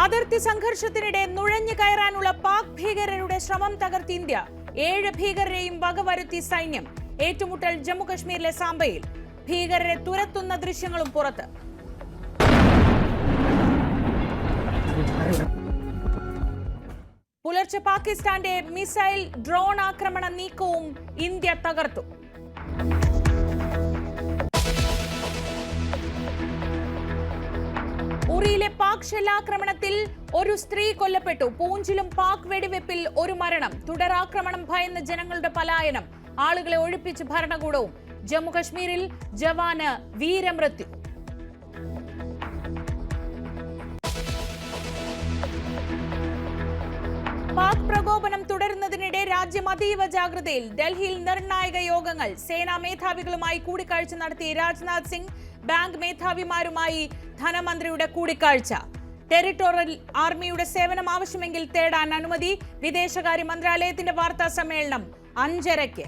അതിർത്തി സംഘർഷത്തിനിടെ നുഴഞ്ഞു കയറാനുള്ള പാക് ഭീകരരുടെ ശ്രമം തകർത്ത് ഇന്ത്യ. 7 ഭീകരരെയും വകവരുത്തി സൈന്യം. ഏറ്റുമുട്ടൽ ജമ്മുകശ്മീരിലെ സാംബയിൽ. ഭീകരരെ തുരത്തുന്ന ദൃശ്യങ്ങളും പുറത്ത്. പുലർച്ചെ പാകിസ്ഥാന്റെ മിസൈൽ ഡ്രോൺ ആക്രമണ നീക്കവും ഇന്ത്യ തകർത്തു. ഉറിയിലെ പാക് ഷെല്ലാക്രമണത്തിൽ ഒരു സ്ത്രീ കൊല്ലപ്പെട്ടു. പൂഞ്ചിലും പാക് വെടിവെപ്പിൽ ഒരു മരണം. തുടരാക്രമണം ഭയന്ന ജനങ്ങളുടെ പലായനം. ആളുകളെ ഒഴിപ്പിച്ച് ഭരണകൂടവും. ജമ്മുകശ്മീരിൽ ജവാന് വീരമൃത്യു. പാക് പ്രകോപനം തുടരുന്നതിനിടെ രാജ്യം അതീവ ജാഗ്രതയിൽ. ഡൽഹിയിൽ നിർണായക യോഗങ്ങൾ. സേനാ മേധാവികളുമായി കൂടിക്കാഴ്ച നടത്തി രാജ്നാഥ് സിംഗ്. ബാങ്ക് മേധാവിമാരുമായി ധനമന്ത്രിയുടെ കൂടിക്കാഴ്ച. ടെറിട്ടോറിയൽ ആർമിയുടെ സേവനം ആവശ്യമെങ്കിൽ തേടാൻ അനുമതി. വിദേശകാര്യ മന്ത്രാലയത്തിന്റെ വാർത്താ സമ്മേളനം 5:30.